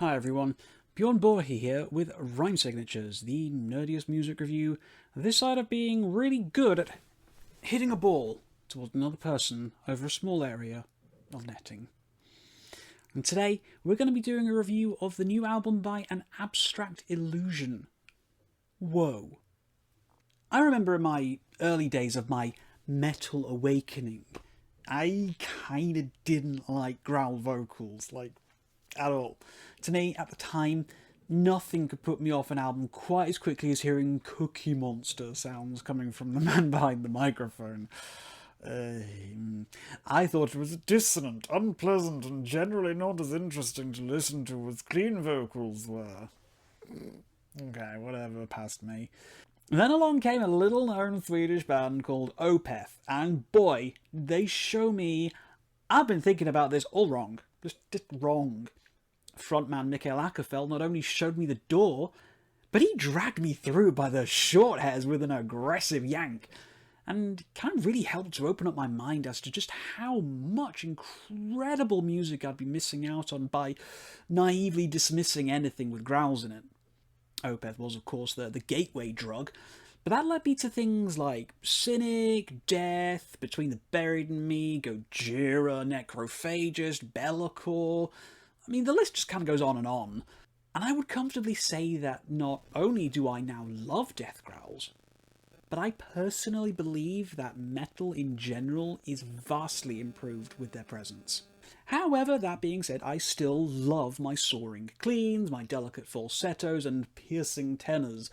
Hi everyone, Bjorn Borhi here with Rhyme Signatures, the nerdiest music review this side of being really good at hitting a ball towards another person over a small area of netting. And today we're going to be doing a review of the new album by An Abstract Illusion. Whoa. I remember in my early days of my metal awakening, I kinda didn't like growl vocals, at all. To me, at the time, nothing could put me off an album quite as quickly as hearing Cookie Monster sounds coming from the man behind the microphone. I thought it was dissonant, unpleasant, and generally not as interesting to listen to as clean vocals were. Okay, whatever, past me. Then along came a little-known Swedish band called Opeth, and boy, they show me I've been thinking about this all wrong. Just wrong. Frontman Mikael Åkerfeldt not only showed me the door, but he dragged me through by the short hairs with an aggressive yank, and kind of really helped to open up my mind as to just how much incredible music I'd be missing out on by naively dismissing anything with growls in it. Opeth was, of course, the gateway drug, but that led me to things like Cynic, Death, Between the Buried and Me, Gojira, Necrophagist, Bellacore. I mean, the list just kind of goes on. And I would comfortably say that not only do I now love death growls, but I personally believe that metal in general is vastly improved with their presence. However, that being said, I still love my soaring cleans, my delicate falsettos, and piercing tenors.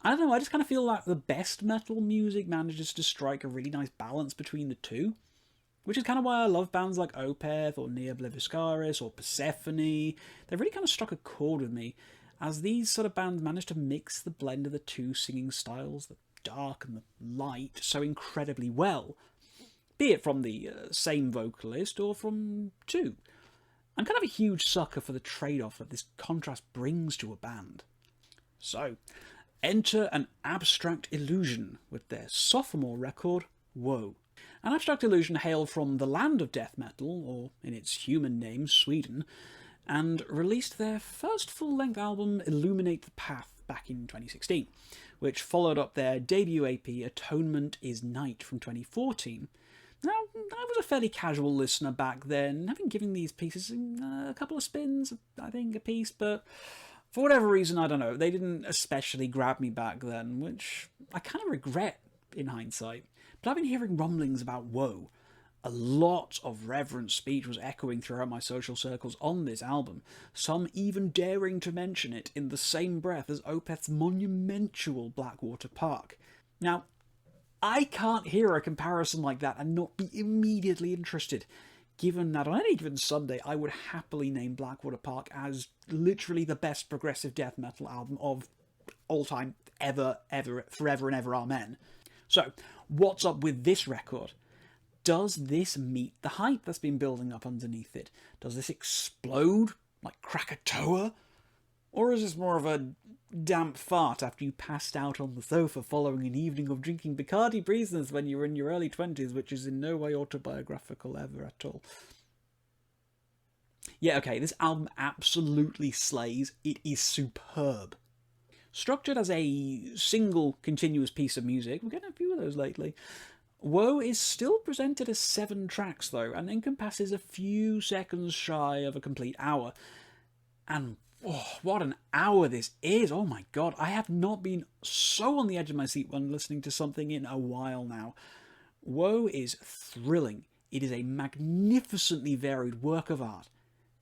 I don't know, I just kind of feel like the best metal music manages to strike a really nice balance between the two. Which is kind of why I love bands like Opeth or Nea Obliviscaris or Persephone. They've really kind of struck a chord with me, as these sort of bands manage to mix the blend of the two singing styles, the dark and the light, so incredibly well. Be it from the same vocalist or from two. I'm kind of a huge sucker for the trade-off that this contrast brings to a band. So, enter An Abstract Illusion with their Sophomore record, Whoa. An Abstract Illusion hail from the land of death metal, or in its human name, Sweden, and released their first full-length album, Illuminate the Path, back in 2016, which followed up their debut AP, Atonement is Night, from 2014. Now, I was a fairly casual listener back then, having given these pieces a couple of spins, I think, a piece, but for whatever reason, I don't know, they didn't especially grab me back then, which I kind of regret in hindsight. But I've been hearing rumblings about Woe. A lot of reverent speech was echoing throughout my social circles on this album, some even daring to mention it in the same breath as Opeth's monumental Blackwater Park. Now, I can't hear a comparison like that and not be immediately interested, given that on any given Sunday I would happily name Blackwater Park as literally the best progressive death metal album of all time, ever, forever and ever, amen. So, what's up with this record? Does this meet the hype that's been building up underneath it? Does this explode like Krakatoa? Or is this more of a damp fart after you passed out on the sofa following an evening of drinking Bacardi Breezes when you were in your early 20s, which is in no way autobiographical ever at all? Yeah, okay, this album absolutely slays. It is superb. Structured as a single continuous piece of music, we're getting a few of those lately, Woe is still presented as 7 tracks though, and encompasses a few seconds shy of a complete hour. And what an hour this is! Oh my god, I have not been so on the edge of my seat when listening to something in a while now. Woe is thrilling. It is a magnificently varied work of art,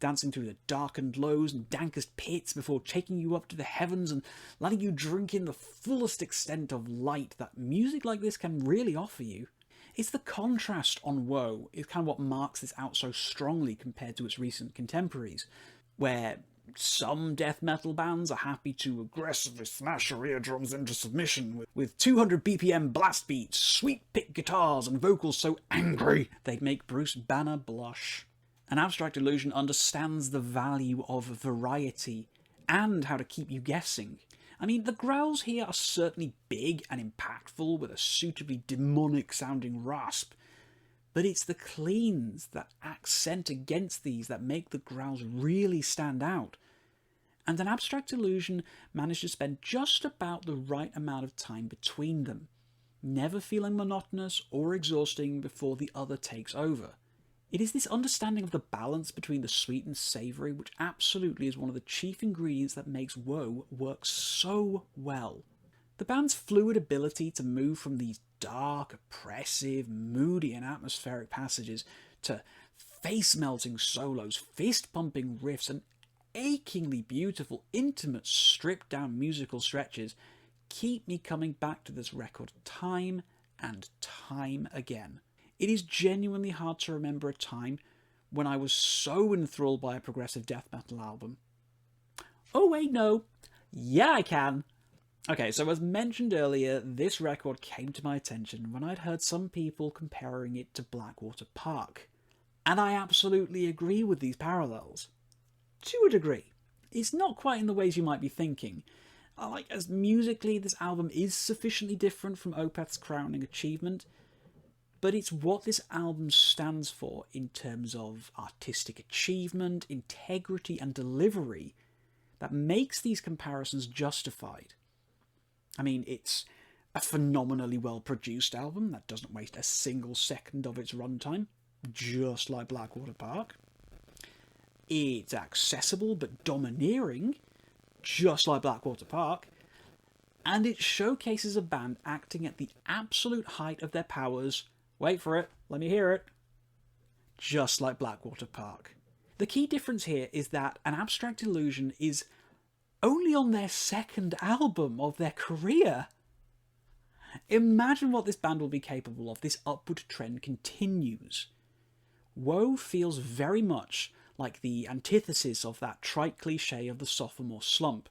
dancing through the darkened lows and dankest pits before taking you up to the heavens and letting you drink in the fullest extent of light that music like this can really offer you. It's the contrast on Woe is kind of what marks this out so strongly compared to its recent contemporaries, where some death metal bands are happy to aggressively smash your eardrums into submission with 200 BPM blast beats, sweet pick guitars, and vocals so angry they'd make Bruce Banner blush. An Abstract Illusion understands the value of variety and how to keep you guessing. I mean, the growls here are certainly big and impactful with a suitably demonic sounding rasp, but it's the cleans that accent against these that make the growls really stand out. and an abstract illusion managed to spend just about the right amount of time between them, never feeling monotonous or exhausting before the other takes over. It is this understanding of the balance between the sweet and savoury which absolutely is one of the chief ingredients that makes Woe work so well. The band's fluid ability to move from these dark, oppressive, moody and atmospheric passages to face-melting solos, fist-pumping riffs and achingly beautiful, intimate, stripped-down musical stretches keep me coming back to this record time and time again. It is genuinely hard to remember a time when I was so enthralled by a progressive death metal album. Oh wait, no. Yeah, I can. Okay, so as mentioned earlier, this record came to my attention when I'd heard some people comparing it to Blackwater Park. And I absolutely agree with these parallels. To a degree. It's not quite in the ways you might be thinking. As musically, this album is sufficiently different from Opeth's crowning achievement, but it's what this album stands for in terms of artistic achievement, integrity, and delivery that makes these comparisons justified. I mean, it's a phenomenally well-produced album that doesn't waste a single second of its runtime, just like Blackwater Park. It's accessible but domineering, just like Blackwater Park. And it showcases a band acting at the absolute height of their powers. Wait for it, let me hear it. Just like Blackwater Park. The key difference here is that An Abstract Illusion is only on their second album of their career. Imagine what this band will be capable of. This upward trend continues. Woe feels very much like the antithesis of that trite cliche of the sophomore slump.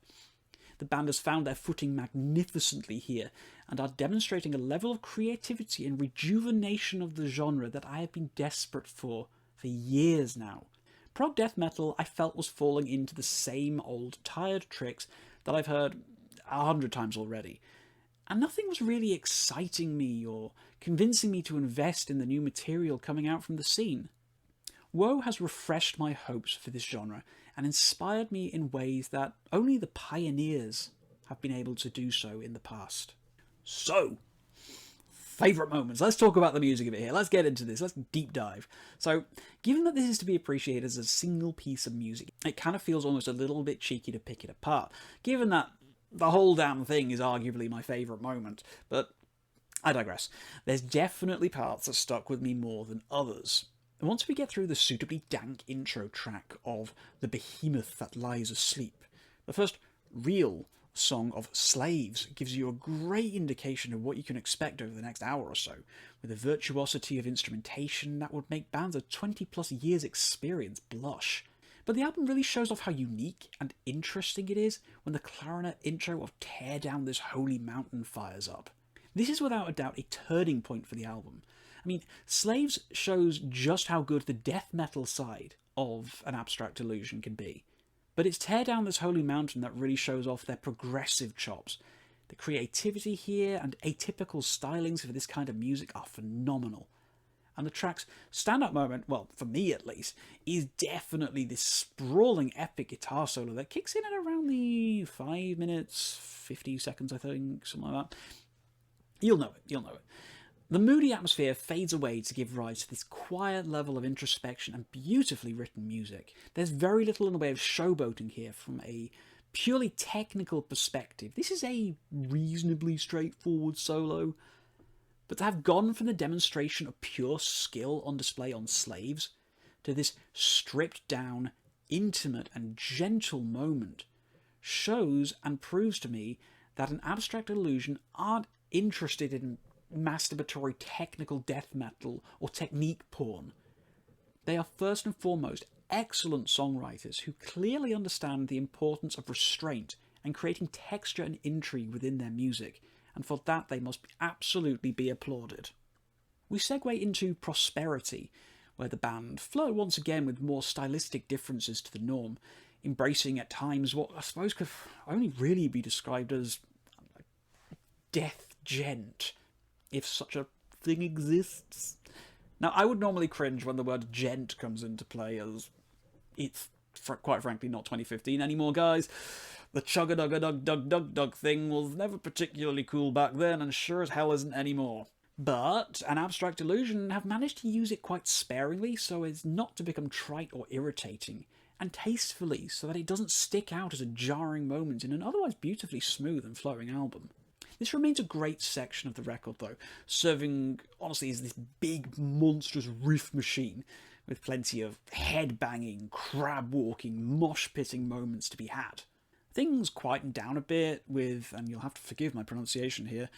The band has found their footing magnificently here and are demonstrating a level of creativity and rejuvenation of the genre that I have been desperate for years now. Prog death metal, I felt, was falling into the same old tired tricks that I've heard 100 times already. And nothing was really exciting me or convincing me to invest in the new material coming out from the scene. Woe has refreshed my hopes for this genre and inspired me in ways that only the pioneers have been able to do so in the past. So, favourite moments. Let's talk about the music of it here. Let's get into this. Let's deep dive. So, given that this is to be appreciated as a single piece of music, it kind of feels almost a little bit cheeky to pick it apart, given that the whole damn thing is arguably my favourite moment, but I digress. There's definitely parts that stuck with me more than others. And once we get through the suitably dank intro track of The Behemoth That Lies Asleep, the first real song of Slaves gives you a great indication of what you can expect over the next hour or so, with a virtuosity of instrumentation that would make bands of 20 plus years experience blush. But the album really shows off how unique and interesting it is when the clarinet intro of Tear Down This Holy Mountain fires up. This is without a doubt a turning point for the album. I mean, Slaves shows just how good the death metal side of An Abstract Illusion can be. But it's Tear Down This Holy Mountain that really shows off their progressive chops. The creativity here and atypical stylings for this kind of music are phenomenal. And the track's stand-up moment, well, for me at least, is definitely this sprawling epic guitar solo that kicks in at around the 5 minutes, 50 seconds, I think, something like that. You'll know it. The moody atmosphere fades away to give rise to this quiet level of introspection and beautifully written music. There's very little in the way of showboating here from a purely technical perspective. This is a reasonably straightforward solo, but to have gone from the demonstration of pure skill on display on Slaves to this stripped down, intimate and gentle moment shows and proves to me that An Abstract Illusion aren't interested in masturbatory technical death metal or technique porn. They are first and foremost excellent songwriters who clearly understand the importance of restraint and creating texture and intrigue within their music, and for that they must absolutely be applauded. We segue into Prosperity, where the band flirt once again with more stylistic differences to the norm, embracing at times what I suppose could only really be described as death gent, if such a thing exists. Now, I would normally cringe when the word gent comes into play, as it's quite frankly not 2015 anymore, guys. The chugga-dugga-dug-dug-dug-dug thing was never particularly cool back then, and sure as hell isn't anymore. But an Abstract Illusion have managed to use it quite sparingly so as not to become trite or irritating, and tastefully so that it doesn't stick out as a jarring moment in an otherwise beautifully smooth and flowing album. This remains a great section of the record though, serving honestly as this big monstrous riff machine with plenty of head-banging, crab-walking, mosh-pitting moments to be had. Things quieten down a bit with, and you'll have to forgive my pronunciation here,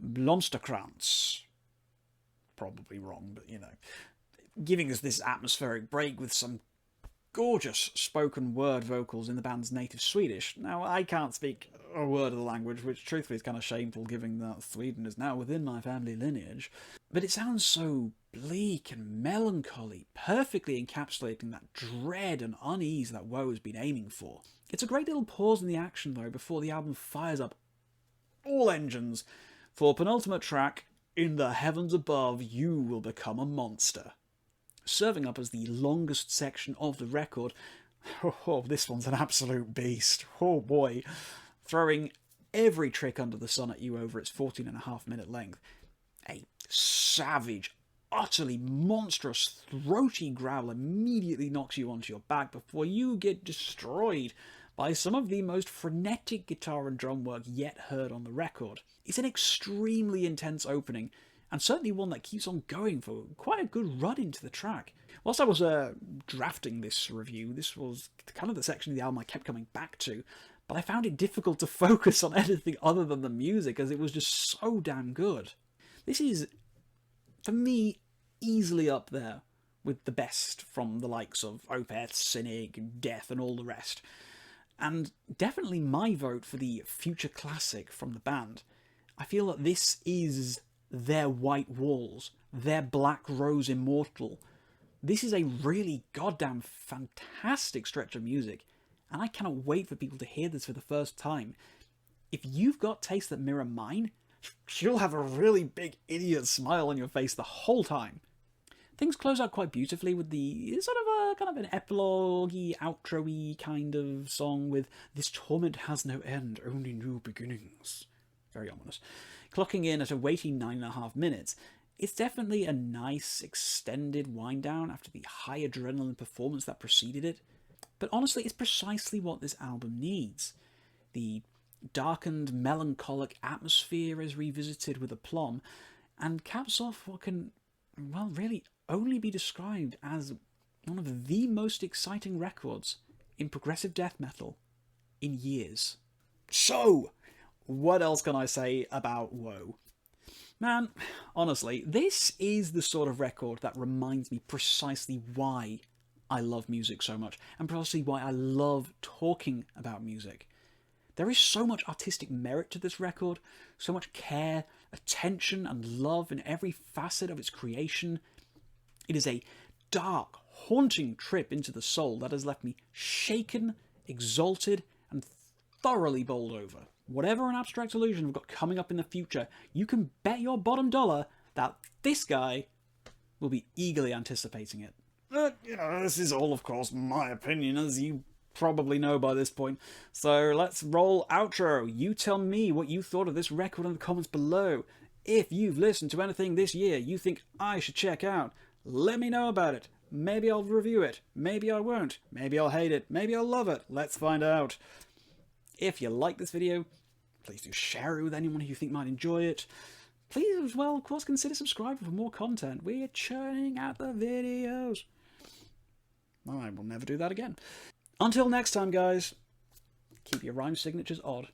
Blomsterkrantz. Probably wrong, but you know. Giving us this atmospheric break with some gorgeous spoken word vocals in the band's native Swedish. Now, I can't speak a word of the language, which truthfully is kind of shameful given that Sweden is now within my family lineage, but it sounds so bleak and melancholy, perfectly encapsulating that dread and unease that Woe has been aiming for. It's a great little pause in the action, though, before the album fires up all engines for penultimate track, In the Heavens Above, You Will Become a Monster. Serving up as the longest section of the record, this one's an absolute beast. Oh boy. Throwing every trick under the sun at you over its 14.5-minute length. A savage, utterly monstrous, throaty growl immediately knocks you onto your back before you get destroyed by some of the most frenetic guitar and drum work yet heard on the record. It's an extremely intense opening, and certainly one that keeps on going for quite a good run into the track. Whilst I was drafting this review, this was kind of the section of the album I kept coming back to, but I found it difficult to focus on anything other than the music, as it was just so damn good. This is, for me, easily up there with the best from the likes of Opeth, Cynic, Death, and all the rest. And definitely my vote for the future classic from the band. I feel that this is their White Walls, their Black Rose Immortal. This is a really goddamn fantastic stretch of music, and I cannot wait for people to hear this for the first time. If you've got tastes that mirror mine, you'll have a really big idiot smile on your face the whole time. Things close out quite beautifully with the sort of a kind of an epilogue-y, outro-y kind of song with This Torment Has No End, Only New Beginnings. Very ominous. Clocking in at a weighty 9.5 minutes, it's definitely a nice extended wind down after the high adrenaline performance that preceded it. But honestly, it's precisely what this album needs. The darkened, melancholic atmosphere is revisited with aplomb, and caps off what can, well, really only be described as one of the most exciting records in progressive death metal in years. So, what else can I say about Woe? Man, honestly, this is the sort of record that reminds me precisely why I love music so much, and precisely why I love talking about music. There is so much artistic merit to this record, so much care, attention, and love in every facet of its creation. It is a dark, haunting trip into the soul that has left me shaken, exalted, and thoroughly bowled over. Whatever an Abstract Illusion we've got coming up in the future, you can bet your bottom dollar that this guy will be eagerly anticipating it. But, this is all, of course, my opinion, as you probably know by this point. So let's roll outro. You tell me what you thought of this record in the comments below. If you've listened to anything this year you think I should check out, let me know about it. Maybe I'll review it. Maybe I won't. Maybe I'll hate it. Maybe I'll love it. Let's find out. If you like this video, please do share it with anyone who you think might enjoy it. Please, as well, of course, consider subscribing for more content. We're churning out the videos. I will never do that again. Until next time, guys, keep your rhyme signatures odd.